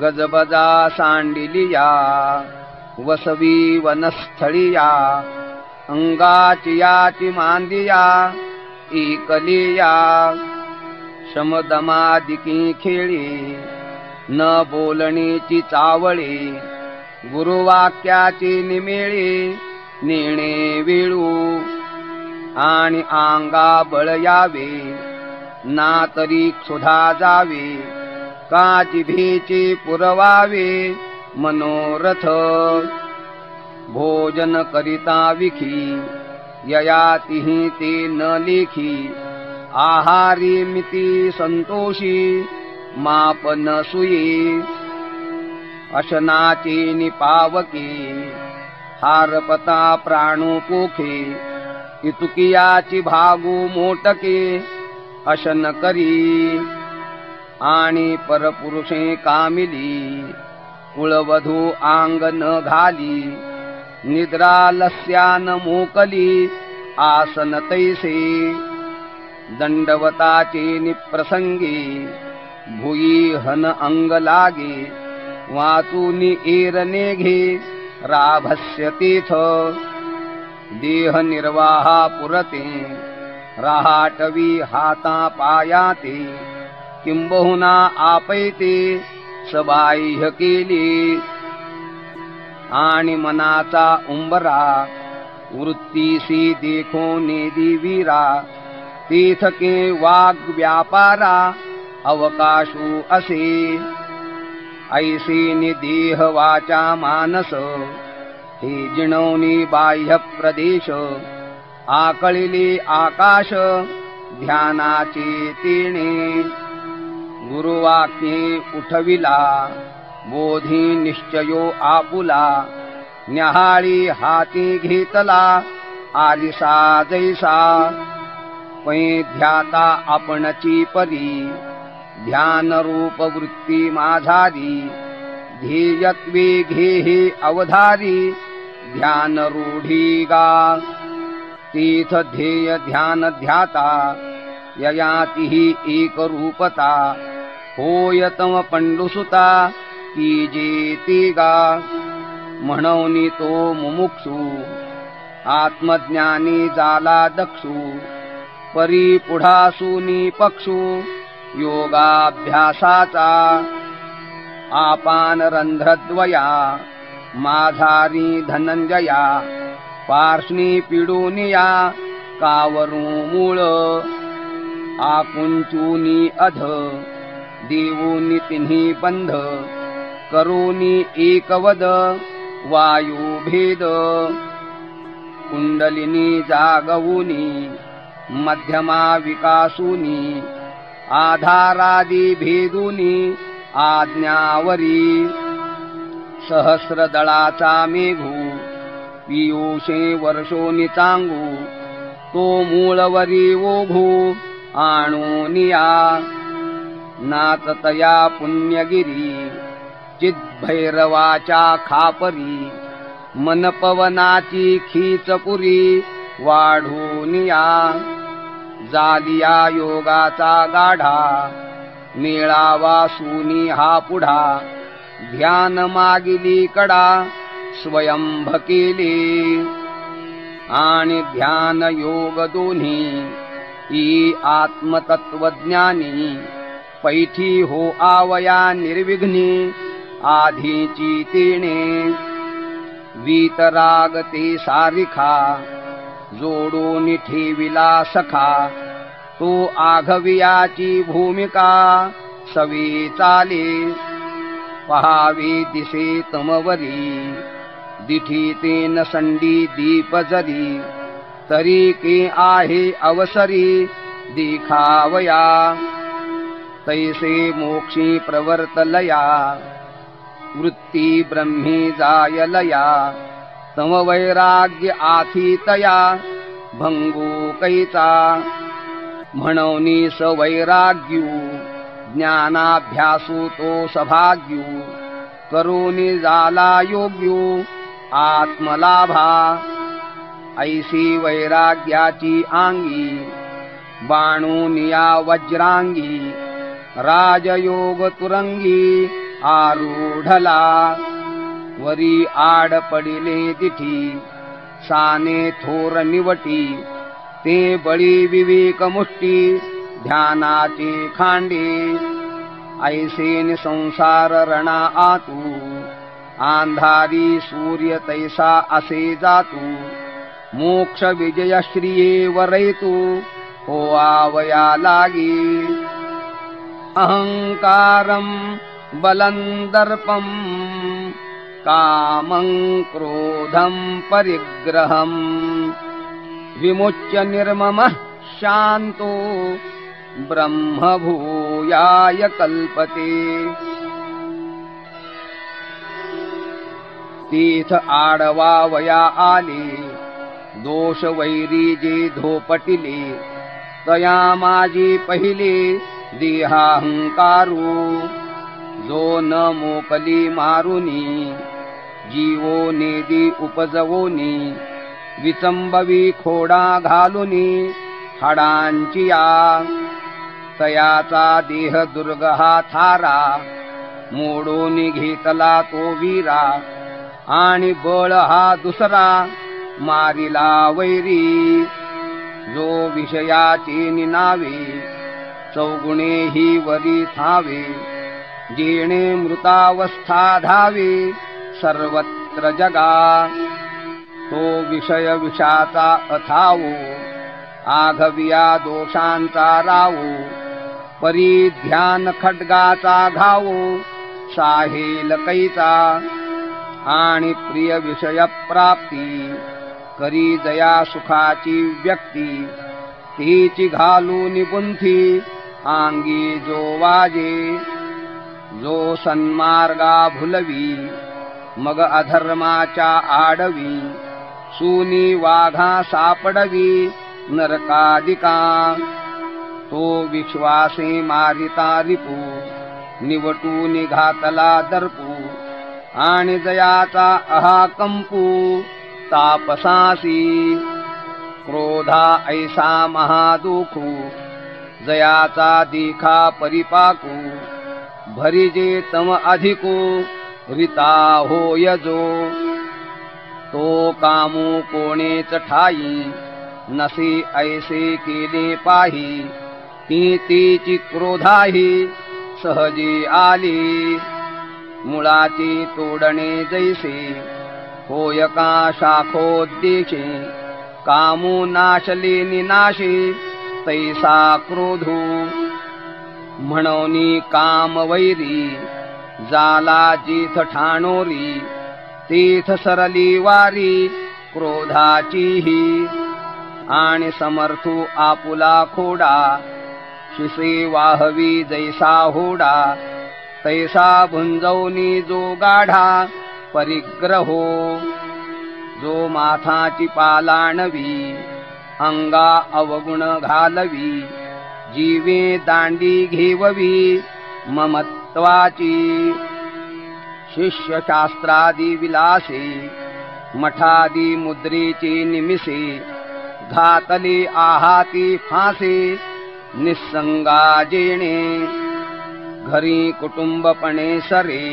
गजबजा सांडिलिया वसवी वनस्थळिया अंगाची याची मांदिया एकलिया शमदमादिकी खेळी न बोलणीची चावळे गुरुवाक्याची निमेळे नेणे वेळू आणि आंगा बळ यावे ना तरी क्षुधा जावे का जिभेचे पुरवावे मनोरथ भोजन करिता विखी ययातिही ते न लेखी आहारी मिती संतोषी मापन सुये अशनाचे निपावके हारपता प्राणू पोखे इतुकियाची भागू मोटके अशन करी आणि परपुरुषे कामिली कुळवधू आंग न घाली निद्रालस्यान मोकली आसन तैसे दंडवताचे निप्रसंगी भुई हन अंग लागे वाचूनी एरने घे राभस्य तीथ देह निर्वाहा पुरते रहाटवी हाता पायाते किंबहुना आपैते सबाह्य केली आणि मनाचा उंबरा वृत्तीसी देखो नेदी वीरा तीथके वाग व्यापारा अवकाशू असे ऐसे निदेह वाचा मानस हे जिणवनी बाह्य प्रदेश आकळिले आकाश ध्यानाचे तेणे गुरुवाक्ये उठविला बोधी निश्चयो आपुला न्याहाळी हाती घेतला आरिसा जैसा पै ध्याता आपणची परी ध्यान रूप वृत्ती माझारी ध्येयत्वे घेहे अवधारी ध्यान रूढी गा तीथ ध्येय ध्यान ध्याता ययातिही एक रूपता होयतम पंडुसुता की जेती गा म्हणून तो मुमुक्षू आत्मज्ञानी जाला दक्षू परी पुढासूनी पक्षू योगाभ्यासाचा आपान रंध्रद्वया माझारी धनंजया पार्ष्णी पिडूनिया कावरू मूळ आकुंचूनी अध देऊनी तिन्ही बंध करूनी एकवद वायू भेद कुंडलिनी जागवूनी मध्यमा विकासूनी आधारादी भेदूनी आज्ञावरी सहस्रदळाचा मेघू पियुषे वर्षोनी चांगू तो मूळवरी ओघू आणूनिया नाचतया पुण्यगिरी चिद्भैरवाच्या खापरी मनपवनाची खीचपुरी वाढूनिया जालिया योगाचा गाढा मेळावा सुनी हा पुढा ध्यान मागिली कडा स्वयंभ केले आणि ध्यान योग दोन्ही ई आत्मतत्वज्ञानी पैठी हो आवया निर्विघ्नी आधीची तेणे वीतराग ते सारिखा जोडून ठेविला सखा तो आघवियाची भूमिका सवे चाले पहावे दिसे तमवरी दिठी तेन संडी दीप जरी तरी के आहे अवसरी दिखावया तैसे मोक्षी प्रवर्तलया वृत्ती ब्रह्मी जायलया तम वैराग्य आथितया भंगू कैचा म्हणूनी सवैराग्यू ज्ञानाभ्यासू तो सभाग्यू करुणी झाला योग्यू आत्मलाभा ऐसी वैराग्याची आंगी बाणूनिया वज्रांगी राजयोग तुरंगी आरूढला वरी आड पडिले तिठी साने थोर निवटी ते बळी विवेक मुष्टी ध्यानाचे खांडे ऐसे संसार रणा आतू अंधारी सूर्य तैसा असे जातू मोक्ष विजय श्रिये वरैतू होवावया लागी अहंकारं बलं दर्पं कामं क्रोधं परिग्रहं विमुच्य निर्ममः शांतो ब्रह्मभूयाय कल्पते तीथ आडवावया आले दोष वैरी जे धोपटिले तया माझी पहिले देहाहंकारू जो न मोकली मारुनी जीवो नेदी उपजवोनी विचंबवी खोडा घालुनी हाडांची या तयाचा देह दुर्ग हा थारा मोडून घेतला तो वीरा आणि बळ हा दुसरा मारिला वैरी जो विषयाची निनावे चौगुणे ही वरी थावे जेणे मृतावस्था धावे सर्वत्र जगा तो विषय विषाचा अथावो आघविया दोषांचा रावो परिध्यान खड्गाचा घावो साहेल कैचा आणि प्रिय विषय प्राप्ती करी दया सुखाची व्यक्ती तीची घालून बुंथी आंगी जो वाजे जो सन्मार्गा भुलवी मग अधर्माच्या आडवी सुनी वाघा सापडवी नरकादिका तो विश्वासे मारिता रिपू निवटू निघातला दर्पू आणि दयाचा अहाकंपू तापसासी क्रोधा ऐसा महादुखू जयाचा दीखा परिपाकू भरिजे तम अधिको रिता होय जो तो कामू कोणेच ठाई नसे ऐसे केले पाही ती तीची क्रोधाही सहजे आली मुळाचे तोडणे जैसे होय का शाखोद्देशे कामू नाशले निनाशे तैसा क्रोधू म्हणून काम वैरी जाला जिथ ठाणोरी तीथ सरली वारी क्रोधाचीही आणि समर्थू आपुला खोडा शिसे वाहवी जैसा होडा तैसा भुंजवनी जो गाढा परिग्रहो जो माथाची पालाणवी अंगा अवगुण घालवी जीवे दांडी घेववी ममत्वाची शिष्य शास्त्रादी विलासे मठादी मुद्रेचे निमिसे घातले आहाती फासे निसंगा जेणे घरी कुटुंबपणे सरे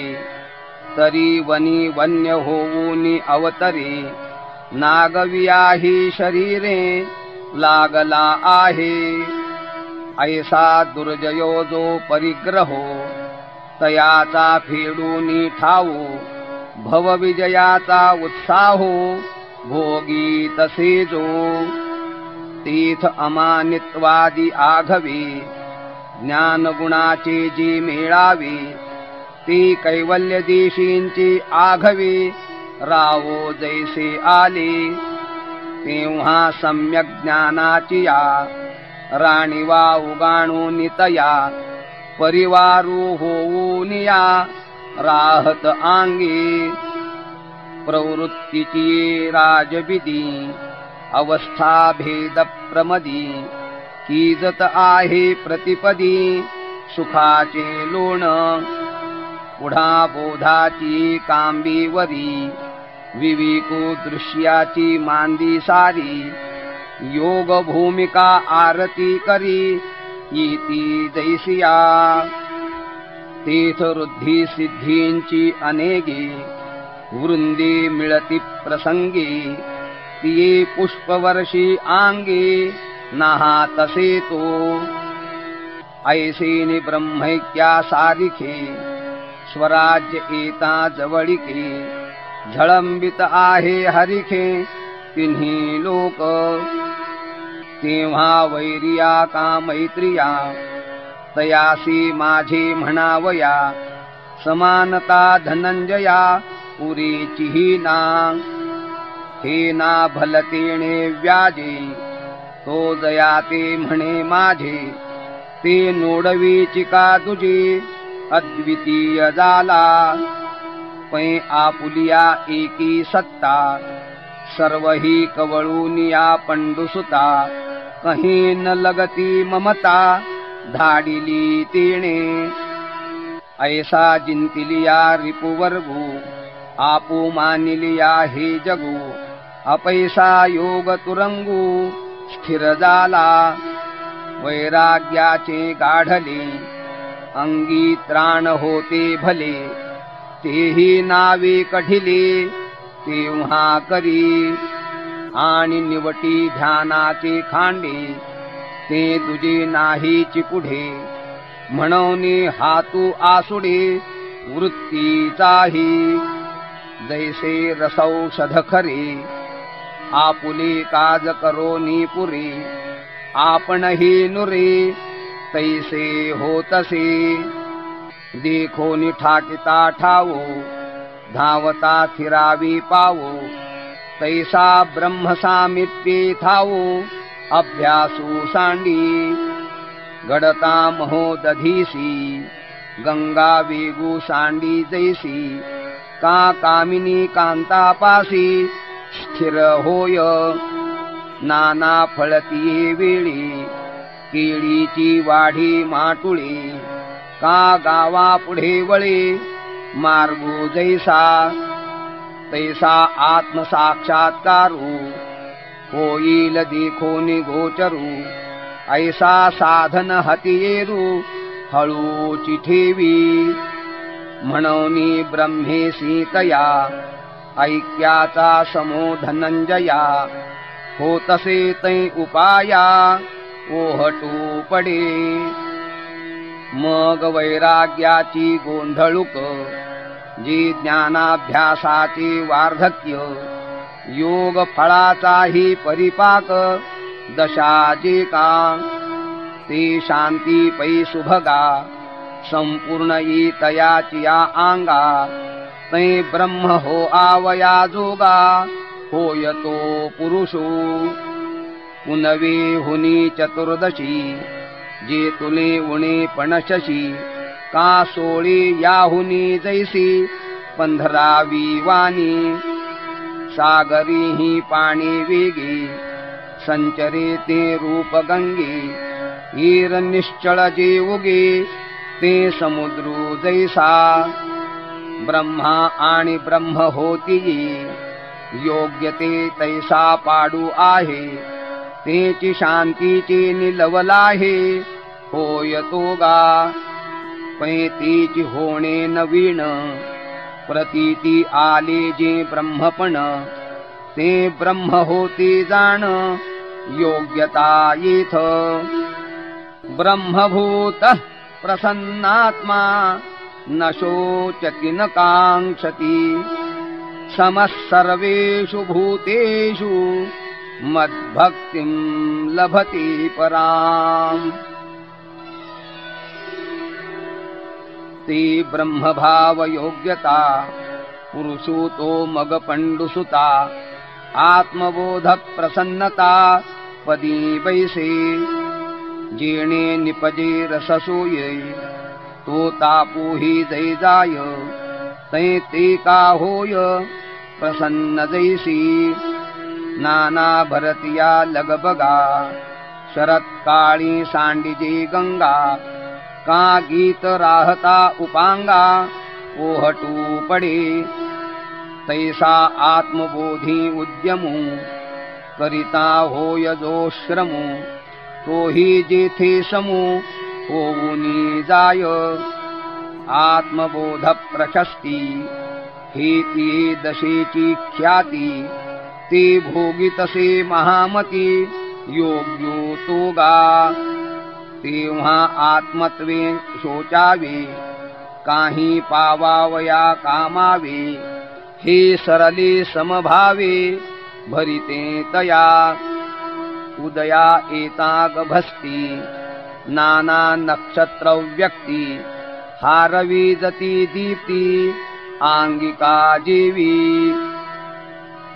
तरी वनी वन्य होऊनी अवतरे नागवियाही शरीरे लागला आहे ऐसा दुर्जयो जो परिग्रहो तयाचा फेडूनी ठावो भवविजयाचा उत्साहो भोगी तसे जो तीथ अमानित्वादी आघवे ज्ञानगुणाचे जी मेळावे ती कैवल्य देशींची आघवे रावो जैसे आले तेव्हा सम्यक ज्ञानाची या राणीवा उगाणू नितया परिवारू होऊन या राहत आंगी प्रवृत्तीची राजविधी अवस्था भेद प्रमदी कीजत आहे प्रतिपदी सुखाचे लोण पुढा बोधाची कांबीवरी विविको दृश्याची मांदी सारी योग भूमिका आरती करी इति जैसिया तीर्थवृद्धी सिद्धींची अनेगी वृंदी मिळती प्रसंगी तिये पुष्पवर्षी आंगी नाहा तसे तो ऐसे ब्रह्मैक्या सारिखे स्वराज्य एता जवळिके झळंबित आहे हरिखे तिन्ही लोक तेव्हा वैरिया का मैत्रिया तयासी माझे म्हणावया समानता धनंजया पुरीचीही ना हे ना भलतेने व्याजे तो जयाते म्हणे माझे ते नोडवीची का तुझी अद्वितीय झाला पै आपुलिया एकी सत्ता सर्वही कवळूनिया पंडुसुता कही न लगती ममता धाडिली तेणे ऐसा जिंतिलिया रिपुवर्गू आपू मानिलिया हे जगू अपैसा योग तुरंगू स्थिर झाला वैराग्याचे गाढले अंगी त्राण होते भले तेही नावे कढिले तेव्हा करी आणि निवटी ध्यानाचे खांडे ते तुझे नाहीची पुढे म्हणून हातू आसुडे वृत्तीचाही जैसे रसौषध खरे आपुले काज करोनी पुरे आपणही नुरे तैसे होतसे देखोनी ठाकिता ठावो धावता थिरावी पावो तैसा ब्रह्म सामित्ये थावो अभ्यासू सांडी गडता महोदधीसी गंगा वेगू सांडी जैसी का कामिनी कांतापासी स्थिर होय नाना फळती वेळी केळीची वाढी माटुळी का गावा पुढे वळे मार्गो जैसा तैसा आत्मसाक्षात्कारू होईल देखोनी गोचरू ऐसा साधन हतियेरू हळूची ठेवी म्हणून ब्रह्मेसी तया ऐक्याचा समो धनंजया होतसे तै उपाया ओहटू पडे मग वैराग्याची गोंधळुक जी ज्ञानाभ्यासाचे वार्धक्य योग फळाचाही परिपाक दशा जे का ते शांती पै सुभगा संपूर्ण तयाची या आंगा तै ब्रह्म हो आवया जोगा होय तो पुरुषो पुनवे हुनी चतुर्दशी जे तुले उणे पणशशी का सोळी याहुनी जैसी 15वी वाणी सागरी ही पाणी वेगी संचरे ते रूप गंगे हीर निश्चळ जे उगे ते समुद्रू जैसा ब्रह्मा आणि ब्रह्म होती योग्य ते तैसा पाडू आहे तेची शांतीची निलवलाहे होय तोगा पैतीची होणे नवीन प्रतीती आले जे ब्रह्मपण ते ब्रह्म होते जाण योग्यता येथ ब्रह्मभूत प्रसन्नात्मा न शोचति न कांक्षति समः सर्वेषु भूतेषु मद्भक्तिं लभते पराम् ते ब्रह्मभाव योग्यता पुरुषो तो मग पंडुसुता आत्मबोध प्रसन्नता पदी बैसे जेणे निपजे रससोये तो तापू ही जै जाय तै ते का होय प्रसन्न जैसी नाना भरतिया लगबगा शरत्काळी सांडिजे गंगा का गीत राहता उपांगा ओहटू पडे तैसा आत्मबोधी उद्यमू करिता होय जो श्रमू तोही जेथे समू होऊनी जाय आत्मबोध प्रशस्ती ही ती दशेची ख्याती ते भोगितसे महामती योग्यो तोगा तेव्हा आत्मत्वे शोचावे काही पावावया कामावे हे सरले समभावे भरिते तया उदया एताग भस्ती नाना नक्षत्र व्यक्ती हारवी जती दीप्ती आंगिका जीवी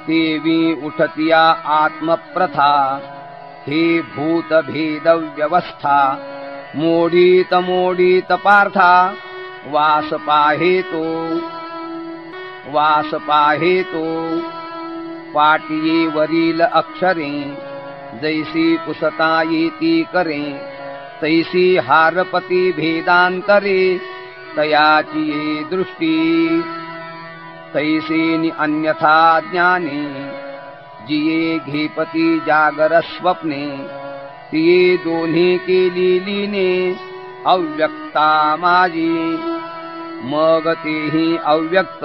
देवी उठतिया आत्मप्रथा हे भूत भेद व्यवस्था मोडीत पार्था वास पाहे तो पाटिये वरील अक्षरे जैसी पुसता येती करे तैसी हारपती भेदांतरे तयाची ये दृष्टी तैसेनि अन्यथा ज्ञाने जिये घेपती जागर स्वप्ने तिये दोन्ही केली लीने अव्यक्ता माझी मग तेही अव्यक्त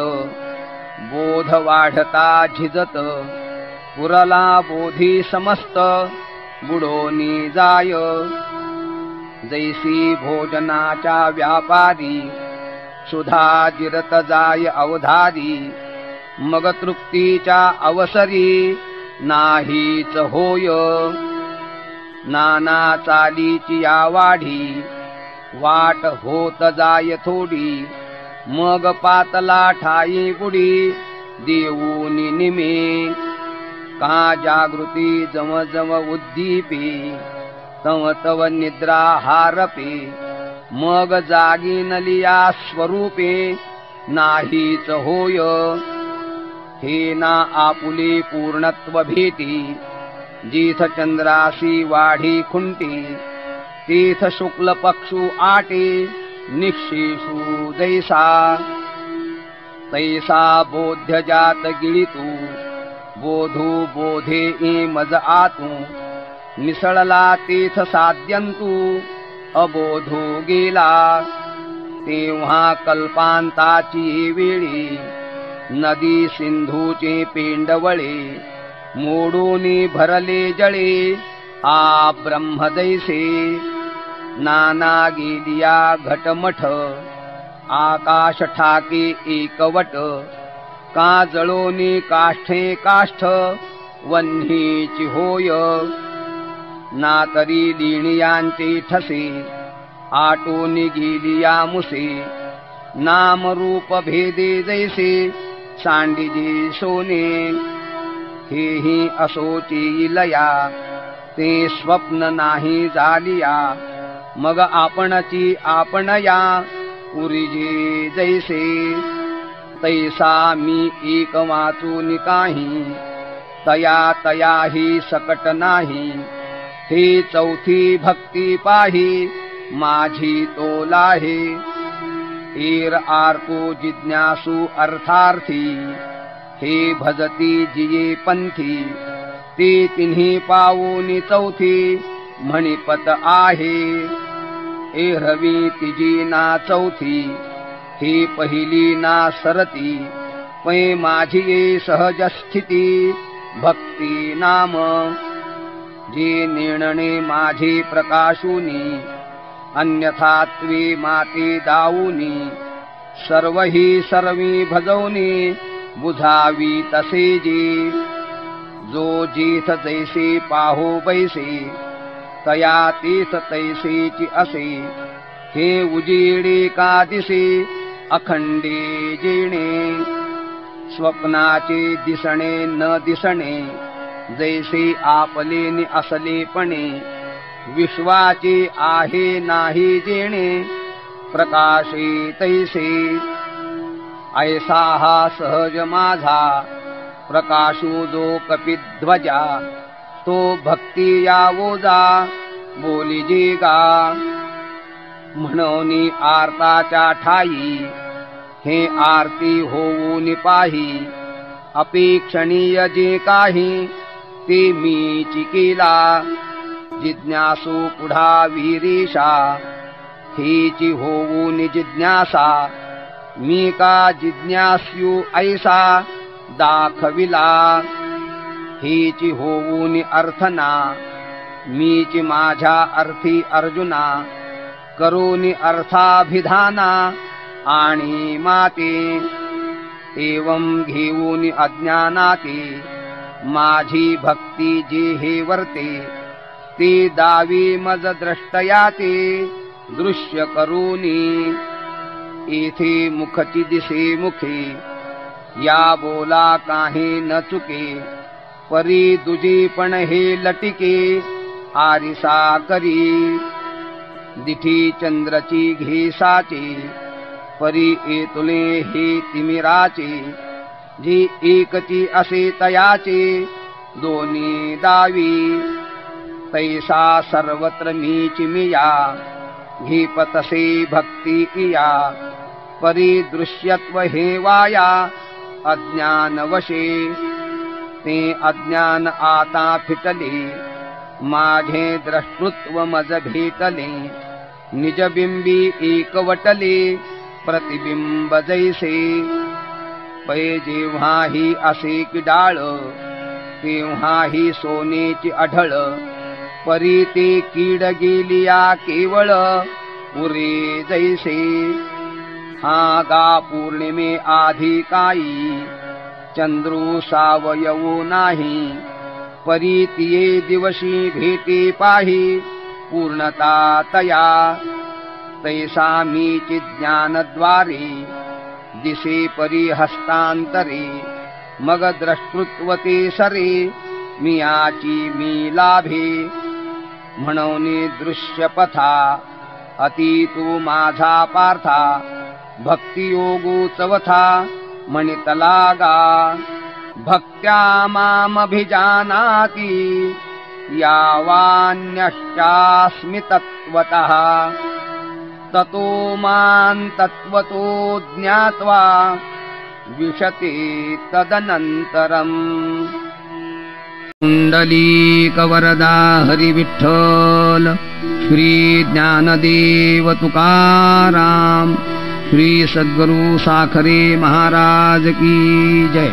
बोध वाढता झिजत पुरला बोधी समस्त बुडोनी जाय जैसी भोजनाच्या व्यापारी सुधा जिरत जाय अवधारी मग तृप्तीच्या अवसरी नाहीच होय नाना चालीची या वाढी वाट होत जाय थोडी मग पातला ठाई बुडी देऊनी निमे का जागृती जव जव उद्दीपे तव तव निद्रा हारपे मग जागी नलिया स्वरूपे नाहीच होय हे ना आपुले पूर्णत्व भेटी जिथ चंद्रासी वाढी खुंटी तीथ शुक्ल पक्षु आटे निक्षेषु दैसा तैसा बोध्य जात गिळितू बोधू बोधे मज आतू मिसळला तीथ साध्यंतू अबोधू गेला तेव्हा कल्पांताची वेळी नदी सिंधूचे पेंडवळे मोडूनी भरले जळे आ ब्रह्मदैसे नाना गेलिया घटमठ आकाश ठाके एकवट का जळोनी काष्ठे काष्ठ वन्हीची होय ना तरी लिणियांचे ठसे आटोनी गेलिया मुसे नाम रूप भेदे जैसे सांडिजे सोने हेही असोची लया ते स्वप्न नाही झालिया मग आपणची आपणया उरिजे जैसे तैसा मी एक वाचून काही तया तया ही सकट नाही हे चौथी भक्ती पाही माझी तोलाहे एर आर्को जिज्ञासू अर्थार्थी हे भजती जिये पंथी ते तिन्ही पावोनी चौथी म्हणिपत आहे एरवी तिजी ना चौथी हे पहिली ना सरती पै माझी ये सहज स्थिती भक्ती नाम जे निर्णने माझे प्रकाशुनी अन्यथात्वे माते दाऊनी सर्व ही सर्वी भजवनी बुझावी तसे जे जो जेथ जैसे पाहो बैसे तया तेथ तैसेची असे हे उजेडे का दिसे अखंडे जेणे स्वप्नाचे दिसणे न दिसणे जैसे आपले नि असलेपणे विश्वाचे आहे नाही जेणे प्रकाशे तैसे ऐसा हा सहज माझा प्रकाशू जो कपिध्वजा तो भक्ती यावोजा बोलिजी गा म्हणोनी आरताच्या ठाई हे आरती होऊन पाही अपेक्षणीय जे काही ते मीची केला जिज्ञासू पुढा वीरेशा हेची होऊन जिज्ञासा मी का जिज्ञास्यू ऐसा दाखविला हेची होऊन अर्थना मीची माझ्या अर्थी अर्जुना करोनी अर्थाभिधाना आणि माते एवं घेऊन अज्ञानाते माझी भक्ती जे हे वर्ते ते दावी मज द्रष्टयाते दृश्य करूनी येथे मुखची दिसे मुखे या बोला काही न चुके परी दुजी पण हे लटिके आरिसा करी दिठी चंद्रची घेसाची परी एतुले हे तिमिराचे जी एकची असे तयाचे दोन्ही दावी तैसा सर्वत्र मीची मिया घीपतसे भक्ती इया परी दृश्यत्व हे वाया अज्ञान वशे ते अज्ञान आता फिटले माझे द्रष्टृत्व मज भेटले निजबिंबी एकवटले प्रतिबिंब जैसे पै जेव्हाही असे की डाळ तेव्हाही सोनेची आढळ परी ते कीड गेलिया केवळ पुरे जैसे हा गा पौर्णिमे आधी काई चंद्रू सावयवो नाही परी तिये दिवशी भेटे पाही पूर्णता तया तैसा मीची ज्ञानद्वारे दिसे परी हस्तांतरे मग द्रष्टृत्वते सरे मियाची मी लाभे म्हणून दृश्यपथा अति तू माझा पार्था भक्तियोगो चवथा मणितलागा भक्त्या मामभिजानाति यावान्यश्चास्मि तत्त्वतः ततो मां तत्त्वतो ज्ञात्वा विशते तदनन्तरम्। कुंडलीकवरदा हरिविठ्ठल श्री ज्ञानदेव तुकाराम श्री सद्गुरु साखरे महाराज की जय।